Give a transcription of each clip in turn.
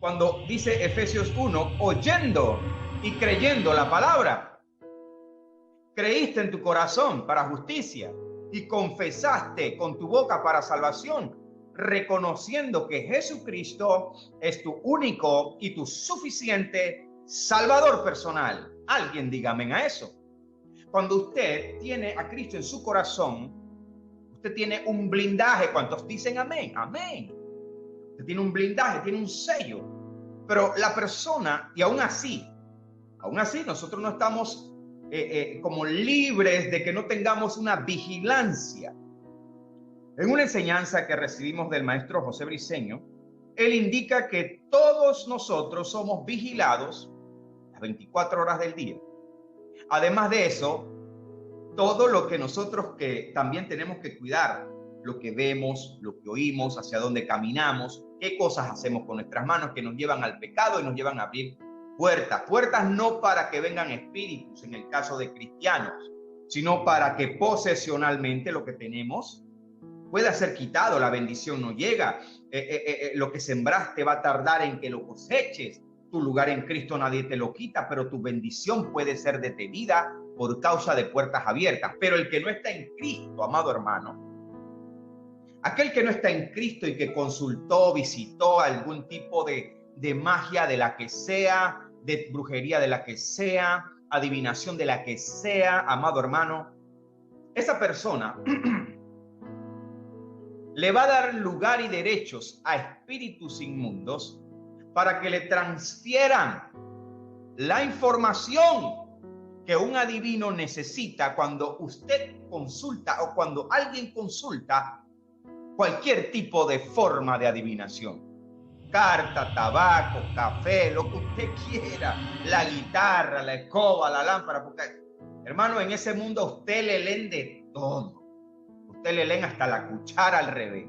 cuando dice Efesios 1, oyendo y creyendo la palabra. Creíste en tu corazón para justicia y confesaste con tu boca para salvación, reconociendo que Jesucristo es tu único y tu suficiente Salvador personal. Alguien dígame a eso. Cuando usted tiene a Cristo en su corazón, usted tiene un blindaje. ¿Cuántos dicen amén? Amén. Usted tiene un blindaje, tiene un sello. Pero la persona, y aún así nosotros no estamos como libres de que no tengamos una vigilancia. En una enseñanza que recibimos del maestro José Briceño, él indica que todos nosotros somos vigilados las 24 horas del día. Además de eso, todo lo que nosotros que también tenemos que cuidar, lo que vemos, lo que oímos, hacia dónde caminamos, qué cosas hacemos con nuestras manos que nos llevan al pecado y nos llevan a abrir puertas no para que vengan espíritus en el caso de cristianos, sino para que posesionalmente lo que tenemos pueda ser quitado, la bendición no llega, lo que sembraste va a tardar en que lo coseches, tu lugar en Cristo nadie te lo quita, pero tu bendición puede ser detenida por causa de puertas abiertas. Pero el que no está en Cristo, amado hermano, aquel que no está en Cristo y que consultó, visitó algún tipo de magia, de la que sea, de brujería, de la que sea, adivinación, de la que sea, amado hermano, esa persona le va a dar lugar y derechos a espíritus inmundos para que le transfieran la información que un adivino necesita cuando usted consulta o cuando alguien consulta cualquier tipo de forma de adivinación. Carta, tabaco, café, lo que usted quiera, la guitarra, la escoba, la lámpara, porque, hermano, en ese mundo a usted le leen de todo. Usted le leen hasta la cuchara al revés.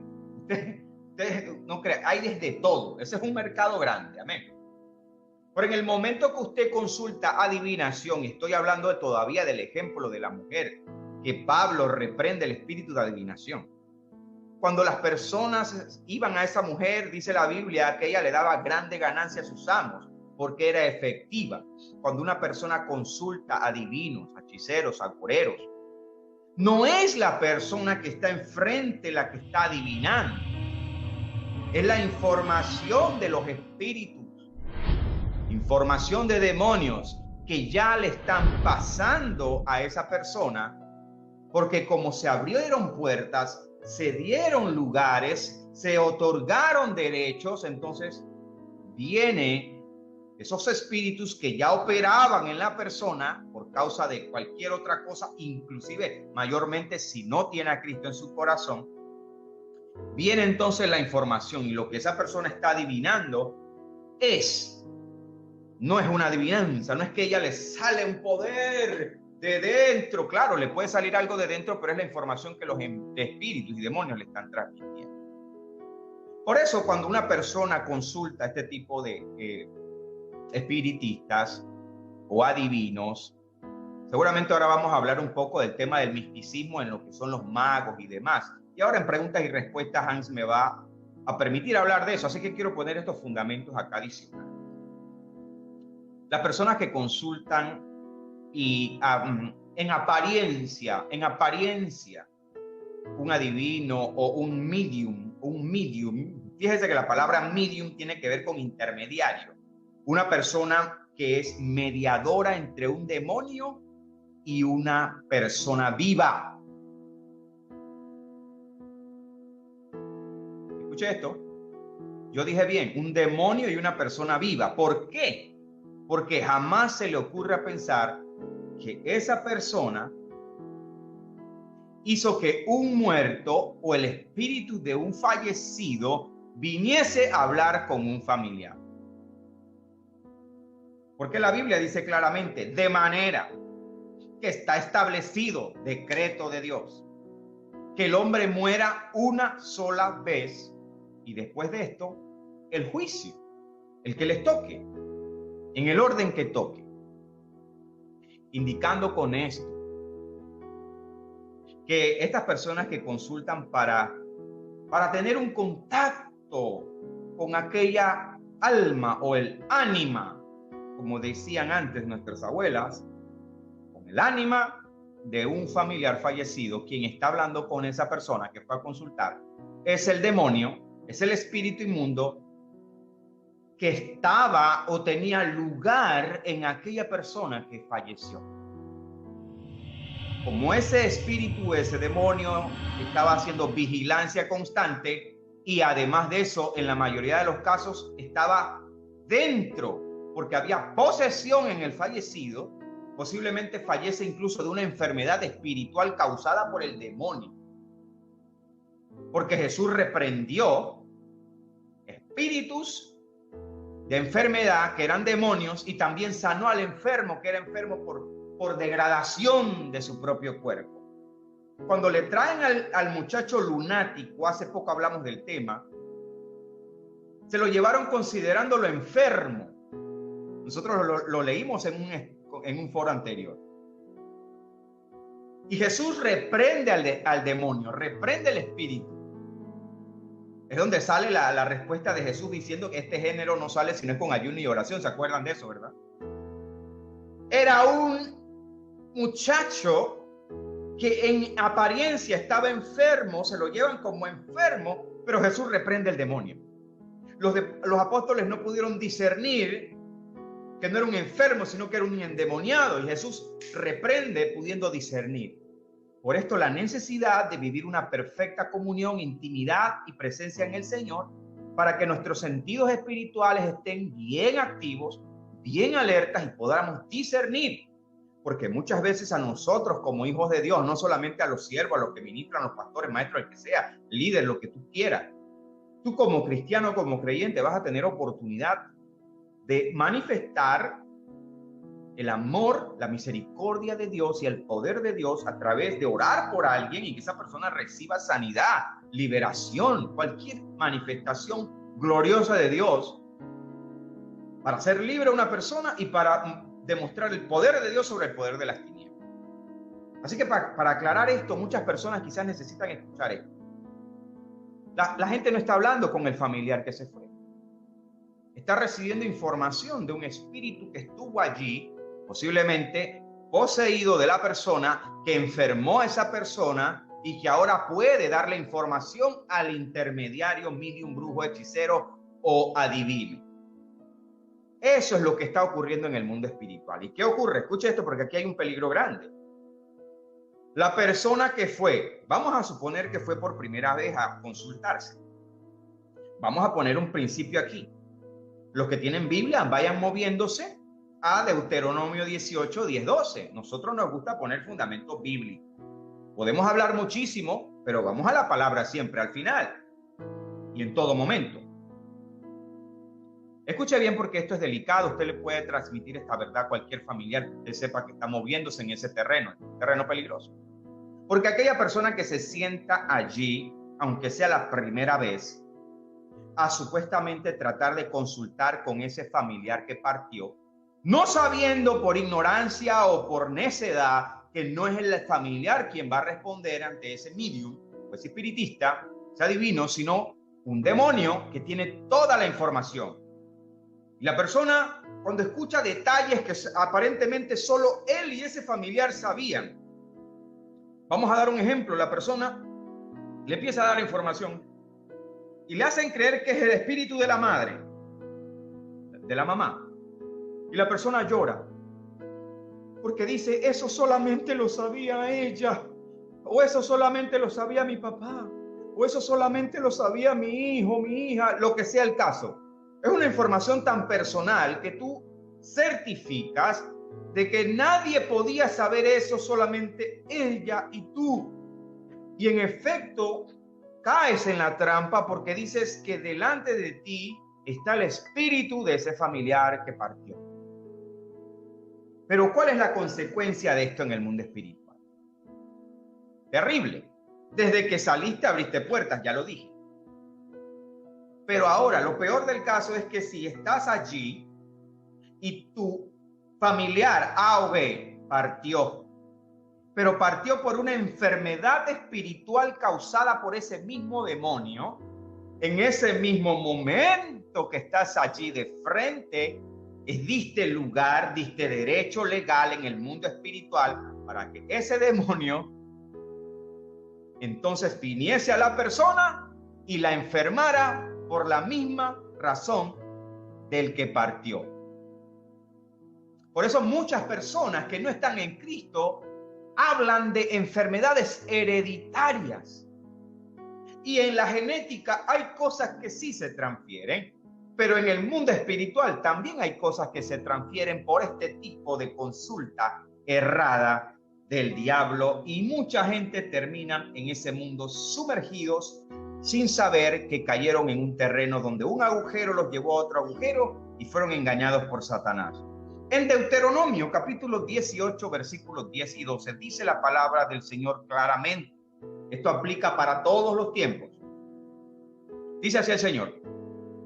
Usted no cree, hay desde todo. Ese es un mercado grande, amén. Pero en el momento que usted consulta adivinación, y estoy hablando todavía del ejemplo de la mujer, que Pablo reprende el espíritu de adivinación. Cuando las personas iban a esa mujer, dice la Biblia, que ella le daba grande ganancia a sus amos, porque era efectiva. Cuando una persona consulta a adivinos, a hechiceros, a agoreros, no es la persona que está enfrente la que está adivinando. Es la información de los espíritus, información de demonios que ya le están pasando a esa persona, porque como se abrieron puertas, se dieron lugares, se otorgaron derechos, entonces vienen esos espíritus que ya operaban en la persona por causa de cualquier otra cosa, inclusive mayormente si no tiene a Cristo en su corazón, viene entonces la información y lo que esa persona está adivinando no es una adivinanza, no es que ella le sale un poder de dentro, claro, le puede salir algo de dentro, pero es la información que los espíritus y demonios le están transmitiendo. Por eso cuando una persona consulta este tipo de espiritistas o adivinos, seguramente ahora vamos a hablar un poco del tema del misticismo en lo que son los magos y demás. Y ahora en preguntas y respuestas Hans me va a permitir hablar de eso, así que quiero poner estos fundamentos acá adicionales. Las personas que consultan y en apariencia, un adivino o un medium, fíjese que la palabra medium tiene que ver con intermediario, una persona que es mediadora entre un demonio y una persona viva. Escuche esto, yo dije bien, un demonio y una persona viva. ¿Por qué? Porque jamás se le ocurre pensar que esa persona hizo que un muerto o el espíritu de un fallecido viniese a hablar con un familiar. Porque la Biblia dice claramente, de manera que está establecido, decreto de Dios, que el hombre muera una sola vez y después de esto, el juicio, el que les toque, en el orden que toque. Indicando con esto que estas personas que consultan para tener un contacto con aquella alma o el ánima, como decían antes nuestras abuelas, con el ánima de un familiar fallecido, quien está hablando con esa persona que fue a consultar, es el demonio, es el espíritu inmundo que estaba o tenía lugar en aquella persona que falleció. Como ese espíritu, ese demonio, estaba haciendo vigilancia constante y además de eso, en la mayoría de los casos, estaba dentro, porque había posesión en el fallecido, posiblemente fallece incluso de una enfermedad espiritual causada por el demonio. Porque Jesús reprendió espíritus de enfermedad que eran demonios y también sanó al enfermo que era enfermo por degradación de su propio cuerpo. Cuando le traen al muchacho lunático, hace poco hablamos del tema, se lo llevaron considerándolo enfermo. Nosotros lo leímos en un foro anterior. Y Jesús reprende al demonio, reprende el espíritu. Es donde sale la respuesta de Jesús diciendo que este género no sale sino con ayuno y oración. ¿Se acuerdan de eso, verdad? Era un muchacho que en apariencia estaba enfermo, se lo llevan como enfermo, pero Jesús reprende el demonio. Los apóstoles no pudieron discernir que no era un enfermo, sino que era un endemoniado, y Jesús reprende pudiendo discernir. Por esto la necesidad de vivir una perfecta comunión, intimidad y presencia en el Señor, para que nuestros sentidos espirituales estén bien activos, bien alertas y podamos discernir. Porque muchas veces a nosotros como hijos de Dios, no solamente a los siervos, a los que ministran, los pastores, maestros, el que sea, líder, lo que tú quieras, tú como cristiano, como creyente, vas a tener oportunidad de manifestar el amor, la misericordia de Dios y el poder de Dios a través de orar por alguien y que esa persona reciba sanidad, liberación, cualquier manifestación gloriosa de Dios para hacer libre a una persona y para demostrar el poder de Dios sobre el poder de las tinieblas. Así que para aclarar esto, muchas personas quizás necesitan escuchar esto. La gente no está hablando con el familiar que se fue. Está recibiendo información de un espíritu que estuvo allí, posiblemente poseído de la persona, que enfermó a esa persona y que ahora puede darle información al intermediario, medium, brujo, hechicero o adivino. Eso es lo que está ocurriendo en el mundo espiritual. ¿Y qué ocurre? Escuche esto porque aquí hay un peligro grande. La persona que fue, vamos a suponer que fue por primera vez a consultarse. Vamos a poner un principio aquí. Los que tienen Biblia vayan moviéndose a Deuteronomio 18, 10, 12. Nosotros nos gusta poner fundamentos bíblicos. Podemos hablar muchísimo, pero vamos a la palabra siempre al final y en todo momento. Escuche bien porque esto es delicado. Usted le puede transmitir esta verdad a cualquier familiar que usted sepa que está moviéndose en ese terreno peligroso. Porque aquella persona que se sienta allí, aunque sea la primera vez, a supuestamente tratar de consultar con ese familiar que partió, no sabiendo por ignorancia o por necedad que no es el familiar quien va a responder ante ese medium, o ese espiritista, ese adivino, sino un demonio que tiene toda la información. Y la persona, cuando escucha detalles que aparentemente solo él y ese familiar sabían, vamos a dar un ejemplo, la persona le empieza a dar información y le hacen creer que es el espíritu de la madre, de la mamá, y la persona llora porque dice, eso solamente lo sabía ella, o eso solamente lo sabía mi papá, o eso solamente lo sabía mi hijo, mi hija, lo que sea el caso. Es una información tan personal que tú certificas de que nadie podía saber eso, solamente ella y tú. Y en efecto, caes en la trampa porque dices que delante de ti está el espíritu de ese familiar que partió. Pero ¿cuál es la consecuencia de esto en el mundo espiritual? Terrible. Desde que saliste abriste puertas, ya lo dije. Pero ahora, lo peor del caso es que si estás allí y tu familiar A o B partió, pero partió por una enfermedad espiritual causada por ese mismo demonio, en ese mismo momento momento que estás allí de frente, diste lugar, diste derecho legal en el mundo espiritual para que ese demonio entonces viniese a la persona y la enfermara por la misma razón del que partió. Por eso muchas personas que no están en Cristo hablan de enfermedades hereditarias. Y en la genética hay cosas que sí se transfieren, pero en el mundo espiritual también hay cosas que se transfieren por este tipo de consulta errada del diablo, y mucha gente termina en ese mundo sumergidos sin saber que cayeron en un terreno donde un agujero los llevó a otro agujero y fueron engañados por Satanás. En Deuteronomio capítulo 18 versículos 10 y 12 dice la palabra del Señor claramente. Esto aplica para todos los tiempos. Dice así el Señor,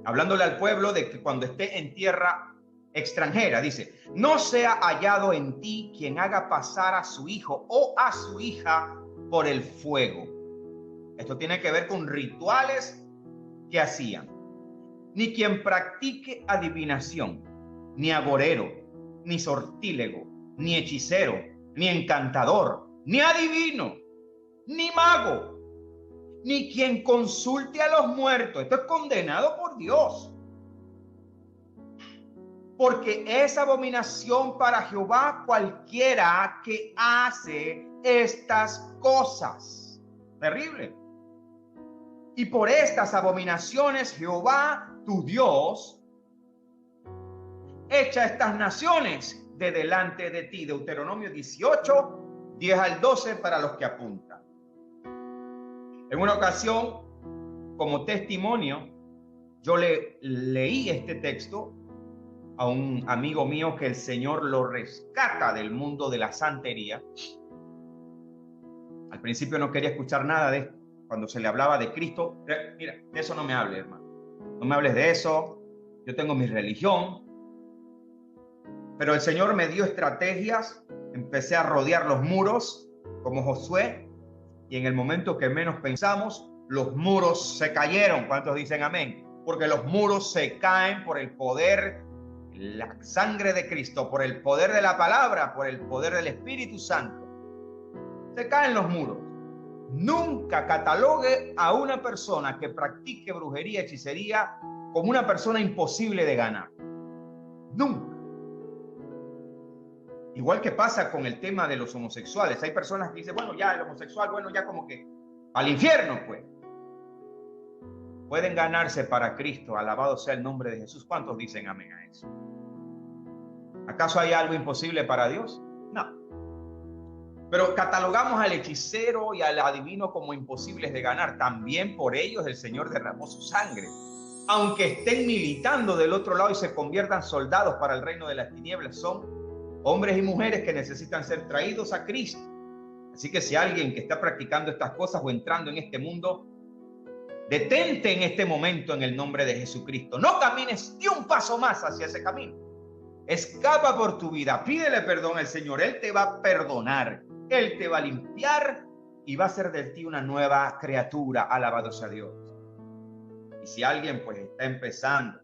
hablándole al pueblo de que cuando esté en tierra extranjera, dice: no sea hallado en ti quien haga pasar a su hijo o a su hija por el fuego. Esto tiene que ver con rituales que hacían. Ni quien practique adivinación, ni agorero, ni sortílego, ni hechicero, ni encantador, ni adivino, ni mago, ni quien consulte a los muertos. Esto es condenado por Dios. Porque es abominación para Jehová cualquiera que hace estas cosas. Terrible. Y por estas abominaciones Jehová, tu Dios, echa estas naciones de delante de ti. Deuteronomio 18, 10 al 12 para los que apuntan. En una ocasión, como testimonio, yo le leí este texto a un amigo mío que el Señor lo rescata del mundo de la santería. Al principio no quería escuchar nada de esto. Cuando se le hablaba de Cristo, mira, de eso no me hables, hermano. No me hables de eso. Yo tengo mi religión. Pero el Señor me dio estrategias. Empecé a rodear los muros como Josué. Y en el momento que menos pensamos, los muros se cayeron. ¿Cuántos dicen amén? Porque los muros se caen por el poder, la sangre de Cristo, por el poder de la palabra, por el poder del Espíritu Santo. Se caen los muros. Nunca catalogue a una persona que practique brujería, hechicería, como una persona imposible de ganar. Nunca. Igual que pasa con el tema de los homosexuales. Hay personas que dicen, bueno, ya el homosexual, bueno, ya como que al infierno, pues. Pueden ganarse para Cristo. Alabado sea el nombre de Jesús. ¿Cuántos dicen amén a eso? ¿Acaso hay algo imposible para Dios? No. Pero catalogamos al hechicero y al adivino como imposibles de ganar. También por ellos el Señor derramó su sangre. Aunque estén militando del otro lado y se conviertan soldados para el reino de las tinieblas, son hombres y mujeres que necesitan ser traídos a Cristo. Así que si alguien que está practicando estas cosas o entrando en este mundo, detente en este momento en el nombre de Jesucristo. No camines ni un paso más hacia ese camino. Escapa por tu vida. Pídele perdón al Señor. Él te va a perdonar. Él te va a limpiar y va a hacer de ti una nueva criatura. Alabado sea Dios. Y si alguien pues está empezando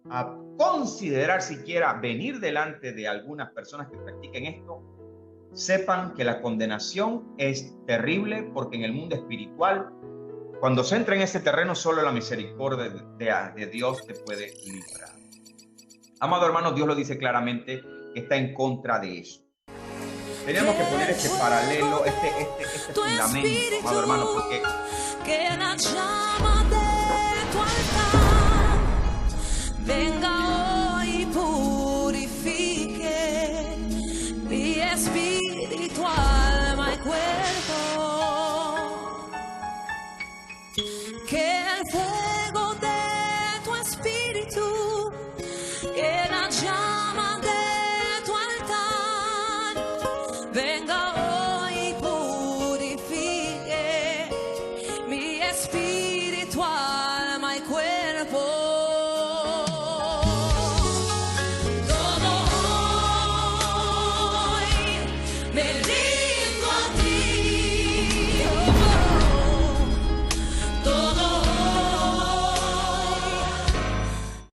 a considerar siquiera venir delante de algunas personas que practiquen esto, sepan que la condenación es terrible, porque en el mundo espiritual, cuando se entra en ese terreno, solo la misericordia de Dios te puede librar. Amado hermano, Dios lo dice claramente que está en contra de eso. Teníamos que poner este paralelo, este fundamento, amado hermano, porque